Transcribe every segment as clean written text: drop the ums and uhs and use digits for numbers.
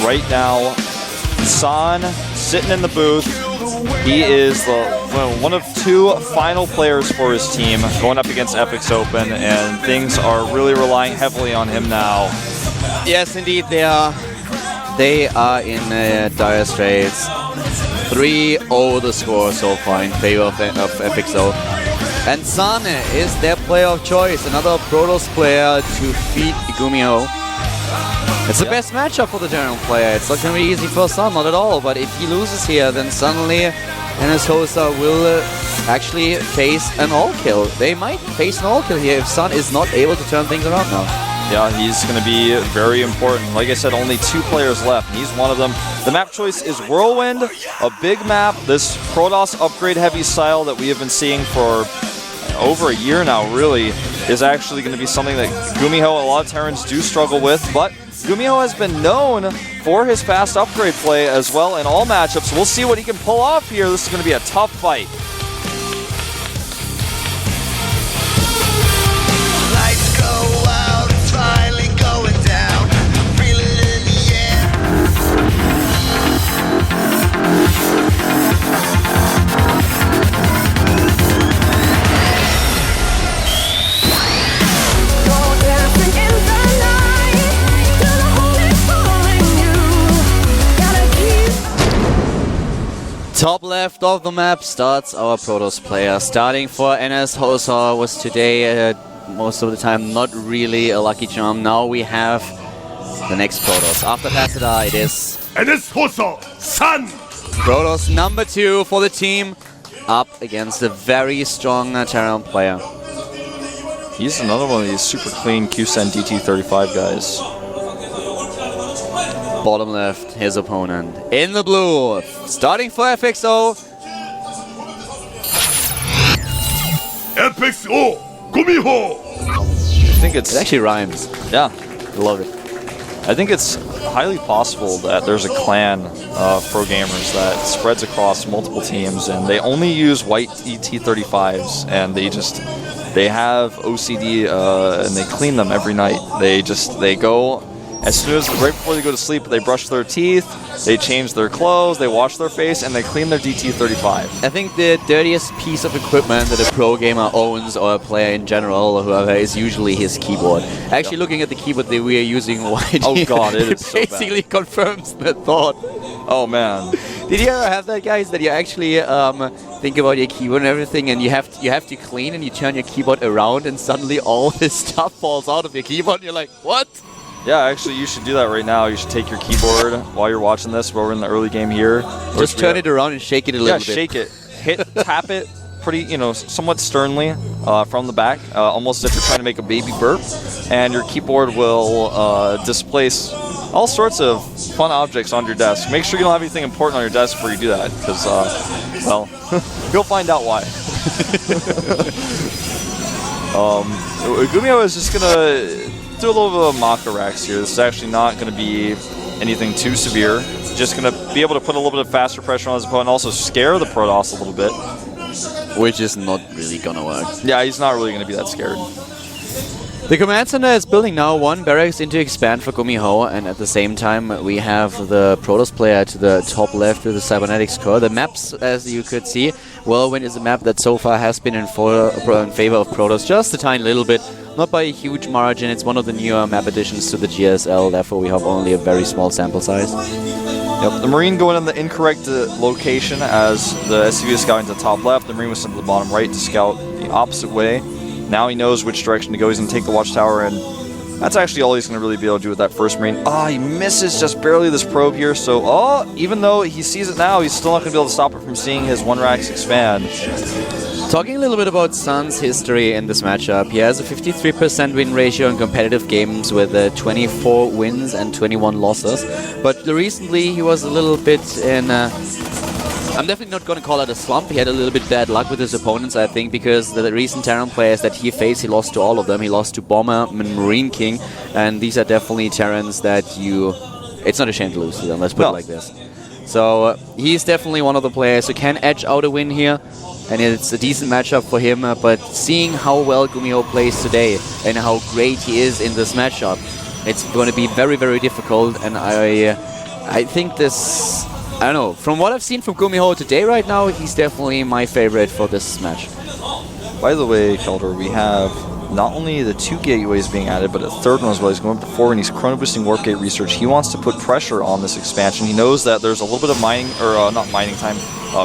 right now, San sitting in the booth. He is one of 2 final players for his team going up against FXOpen, and things are really relying heavily on him now. Yes, indeed, they are in dire straits. 3-0 the score so far in favor of FXO. And San is their player of choice, another Protoss player to feed Gumiho. It's the best matchup for the general player. It's not going to be easy for San, not at all. But if he loses here, then suddenly NS Hosa will actually face an all-kill. They might face an all-kill here if San is not able to turn things around now. Yeah, he's going to be very important. Like I said, only 2 players left, and he's one of them. The map choice is Whirlwind, a big map. This Protoss upgrade-heavy style that we have been seeing for over a year now, really, is actually going to be something that Gumiho, a lot of Terrans do struggle with, but Gumiho has been known for his fast upgrade play as well in all matchups. We'll see what he can pull off here. This is going to be a tough fight. Lights go out, it's finally going down. Feel it in the air. Top left of the map starts our Protoss player. Starting for NS Hosa was today, most of the time, not really a lucky charm. Now we have the next Protoss. After Passada, it is NS Hosa, San! Protoss number 2 for the team, up against a very strong Terran player. He's another one of these super clean QSEN DT35 guys. Bottom left, his opponent. In the blue, starting for FXO. FXO, Gumiho! I think It actually rhymes. Yeah. I love it. I think it's highly possible that there's a clan of pro gamers that spreads across multiple teams, and they only use white ET35s, and they have OCD, and they clean them every night. They go, as soon as, right before they go to sleep, they brush their teeth, they change their clothes, they wash their face, and they clean their DT35. I think the dirtiest piece of equipment that a pro gamer owns, or a player in general, or whoever, is usually his keyboard. Actually, looking at the keyboard that we are using, oh god, it is so bad. basically confirms the thought. Oh man. Did you ever have that, guys, that you actually think about your keyboard and everything, and you have to clean, and you turn your keyboard around, and suddenly all this stuff falls out of your keyboard, and you're like, what? Yeah, actually, you should do that right now. You should take your keyboard while you're watching this, while we're in the early game here. Just turn it around and shake it a little bit. Yeah, shake it. Tap it pretty, somewhat sternly from the back, almost if you're trying to make a baby burp. And your keyboard will displace all sorts of fun objects on your desk. Make sure you don't have anything important on your desk before you do that, because, well, you'll find out why. Gumiho is just going to do a little bit of Makarax here. This is actually not going to be anything too severe. Just going to be able to put a little bit of faster pressure on his opponent, also scare the Protoss a little bit. Which is not really going to work. Yeah, he's not really going to be that scared. The command center is building now 1 barracks into expand for Gumiho, and at the same time we have the Protoss player to the top left with the Cybernetics core. The maps, as you could see, Whirlwind is a map that so far has been in favor of Protoss just a tiny little bit. Not by a huge margin. It's one of the newer map additions to the GSL, therefore we have only a very small sample size. Yep, the Marine going in the incorrect location as the SCV is scouting to the top left. The Marine was sent to the bottom right to scout the opposite way. Now he knows which direction to go. He's going to take the watchtower, and that's actually all he's going to really be able to do with that first Marine. He misses just barely this probe here, so even though he sees it now, he's still not going to be able to stop it from seeing his 1-racks expand. Talking a little bit about San's history in this matchup, he has a 53% win ratio in competitive games with 24 wins and 21 losses. But recently he was a little bit in... I'm definitely not going to call it a slump. He had a little bit bad luck with his opponents, I think, because the recent Terran players that he faced, he lost to all of them. He lost to Bomber and Marine King, and these are definitely Terrans that you... It's not a shame to lose to them, let's put it like this. So he's definitely one of the players who can edge out a win here, and it's a decent matchup for him, but seeing how well Gumiho plays today and how great he is in this matchup, it's going to be very, very difficult, and I I think this... I don't know. From what I've seen from Gumiho today right now, he's definitely my favorite for this match. By the way, Kelder, we have not only the 2 gateways being added, but a third one as well. He's going up to 4 and he's chrono boosting warp gate research. He wants to put pressure on this expansion. He knows that there's a little bit of mining, or not mining time,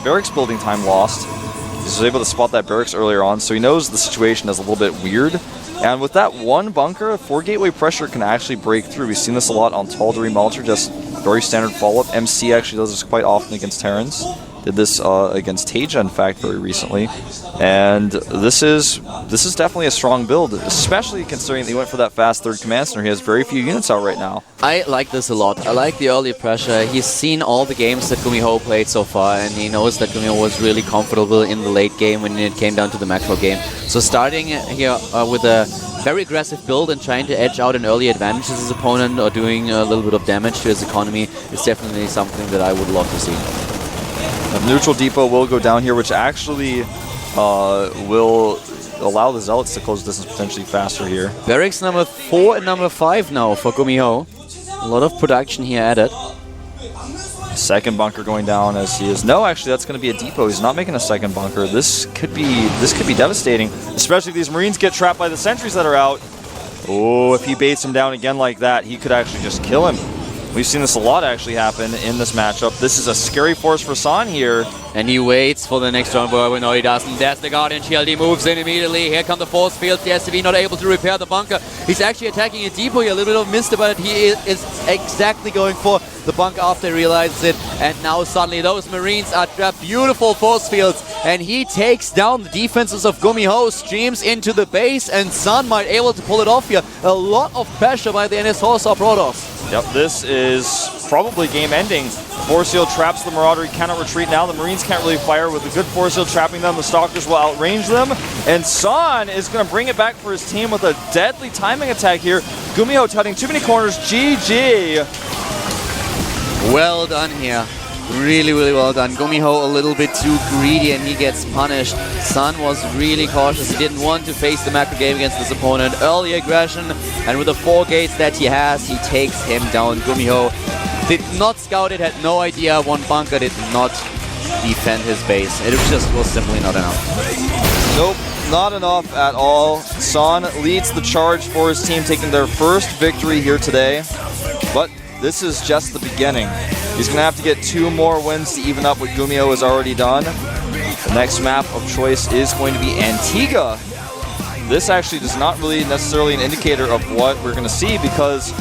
barracks building time lost. He was able to spot that barracks earlier on, so he knows the situation is a little bit weird. And with that 1 bunker, 4 gateway pressure can actually break through. We've seen this a lot on Tal'Darim Melter, just very standard follow-up. MC actually does this quite often against Terrans. Did this against Tasia, in fact, very recently. And this is definitely a strong build, especially considering that he went for that fast 3rd command center. He has very few units out right now. I like this a lot. I like the early pressure. He's seen all the games that Gumiho played so far, and he knows that Gumiho was really comfortable in the late game when it came down to the macro game. So starting here with a very aggressive build and trying to edge out an early advantage to his opponent or doing a little bit of damage to his economy is definitely something that I would love to see. The neutral depot will go down here, which actually will allow the Zealots to close distance potentially faster here. Barracks number 4 and number 5 now for Gumiho. A lot of production here added. Second bunker going down as he is. No, actually, that's going to be a depot. He's not making a second bunker. This could be devastating, especially if these Marines get trapped by the sentries that are out. Oh, if he baits him down again like that, he could actually just kill him. We've seen this a lot actually happen in this matchup. This is a scary force for San here. And he waits for the next round, but no, he doesn't. There's the Guardian Shield. He moves in immediately. Here come the force fields. The SCV not able to repair the bunker. He's actually attacking a depot here. A little bit of missed, but he is exactly going for the bunker after he realizes it. And now suddenly those Marines are trapped. Beautiful force fields. And he takes down the defenses of Gumiho, streams into the base, and San might able to pull it off here. A lot of pressure by the NS Horsa Protoss. Yep, this is probably game ending. Force field traps the Marauder. He cannot retreat now. The Marines can't really fire with a good force field trapping them. The Stalkers will outrange them. And San is going to bring it back for his team with a deadly timing attack here. Gumiho cutting too many corners. GG. Well done here. Really, really well done. Gumiho a little bit too greedy and he gets punished. San was really cautious. He didn't want to face the macro game against his opponent. Early aggression, and with the 4 gates that he has, he takes him down. Gumiho did not scout it, had no idea. 1 bunker did not defend his base. It was simply not enough. Nope, not enough at all. San leads the charge for his team, taking their first victory here today. But this is just the beginning. He's going to have to get 2 more wins to even up what Gumiho has already done. The next map of choice is going to be Antigua. This actually is not really necessarily an indicator of what we're going to see, because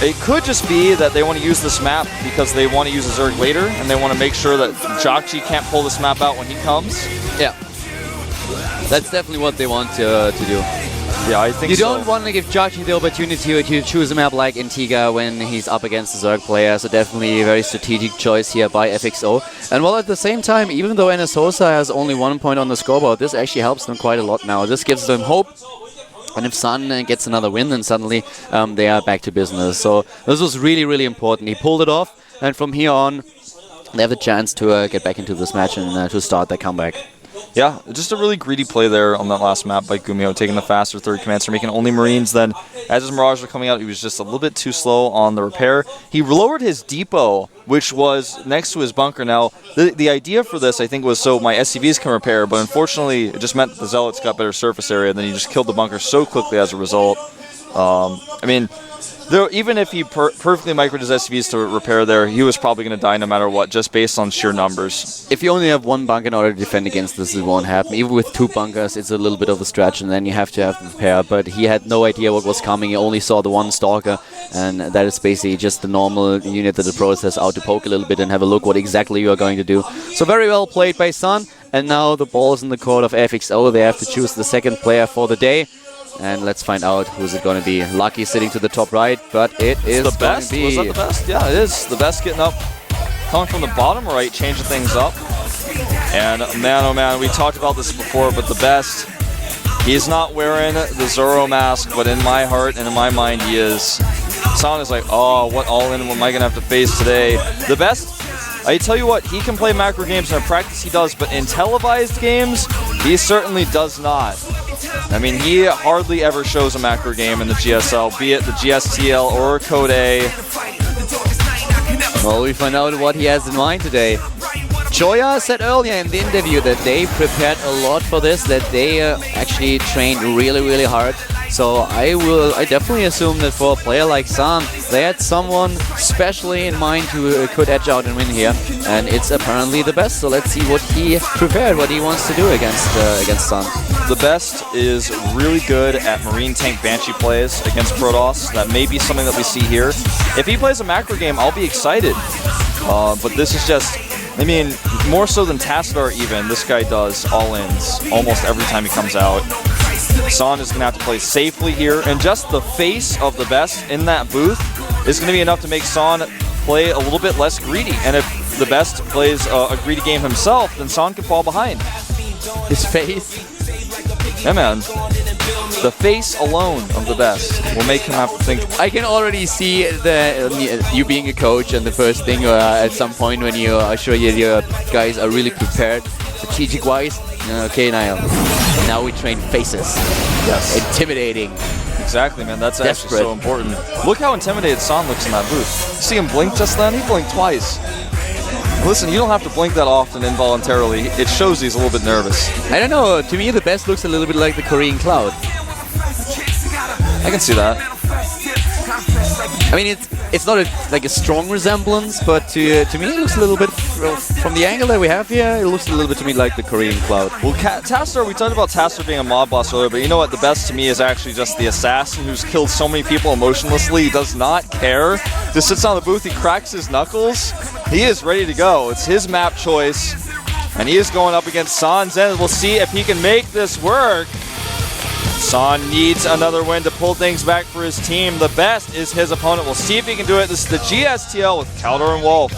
it could just be that they want to use this map because they want to use a Zerg later, and they want to make sure that Jakji can't pull this map out when he comes. Yeah. That's definitely what they want to do. Yeah, I think you don't want to give Jakji the opportunity to choose a map like Antigua when he's up against a Zerg player, so definitely a very strategic choice here by FXO. And while at the same time, even though NS Horsa has only 1 point on the scoreboard, this actually helps them quite a lot now. This gives them hope. And if San gets another win, then suddenly they are back to business. So this was really, really important. He pulled it off, and from here on, they have a chance to get back into this match and to start their comeback. Yeah, just a really greedy play there on that last map by Gumiho, taking the faster 3rd command center, making only Marines. Then, as his Mirage were coming out, he was just a little bit too slow on the repair. He lowered his depot, which was next to his bunker. Now, the idea for this, I think, was so my SCVs can repair, but unfortunately, it just meant that the Zealots got better surface area, and then he just killed the bunker so quickly as a result. I mean, even if he perfectly microed his SCVs to repair there, he was probably going to die no matter what, just based on sheer numbers. If you only have 1 bunker in order to defend against this, it won't happen. Even with 2 bunkers, it's a little bit of a stretch, and then you have to have the repair. But he had no idea what was coming. He only saw the 1 Stalker, and that is basically just the normal unit that the Pros has out to poke a little bit and have a look what exactly you are going to do. So very well played by San, and now the ball is in the court of FXO. They have to choose the 2nd player for the day. And let's find out who's it going to be. Lucky sitting to the top right, but it is the best. Was that the best? Yeah, it is. The best getting up, coming from the bottom right, changing things up. And man, oh man, we talked about this before, but the best, he's not wearing the Zoro mask, but in my heart and in my mind, he is. San is like, oh, what all-in am I going to have to face today? The best, I tell you what, he can play macro games, and in practice he does, but in televised games, he certainly does not. I mean, he hardly ever shows a macro game in the GSL, be it the GSTL or Code A. Well, we find out what he has in mind today. Joya said earlier in the interview that they prepared a lot for this, that they actually trained really hard. So I definitely assume that for a player like San, they had someone specially in mind who could edge out and win here, and it's apparently the best. So let's see what he prepared, what he wants to do against San. The best is really good at Marine Tank Banshee plays against Protoss. That may be something that we see here. If he plays a macro game, I'll be excited. But this is just, I mean, more so than Tassadar even, this guy does all-ins almost every time he comes out. San is going to have to play safely here, and just the face of the best in that booth is going to be enough to make San play a little bit less greedy. And if the best plays a greedy game himself, then San can fall behind. His face? Yeah, man. The face alone of the best will make him have to think. I can already see you being a coach, and the first thing at some point when you are sure your guys are really prepared, strategic-wise. Okay, Niall. Now we train faces. Yes. Intimidating. Exactly, man. That's Desperate. actually so important. Look how intimidated San looks in that booth. See him blink just then? He blinked twice. Listen, you don't have to blink that often involuntarily. It shows he's a little bit nervous. I don't know. To me, the best looks a little bit like the Korean Cloud. I can see that. I mean, it's not like a strong resemblance, but to me it looks a little bit, from the angle that we have here, it looks a little bit to me like the Korean Cloud. Well, Tassadar, we talked about Tassadar being a mob boss earlier, but you know what? The best to me is actually just the assassin who's killed so many people emotionlessly. He does not care. Just sits on the booth, he cracks his knuckles. He is ready to go. It's his map choice, and he is going up against San Zen. We'll see if he can make this work. San needs another win to pull things back for his team. The best is his opponent. We'll see if he can do it. This is the GSTL with Caldor and Wolf.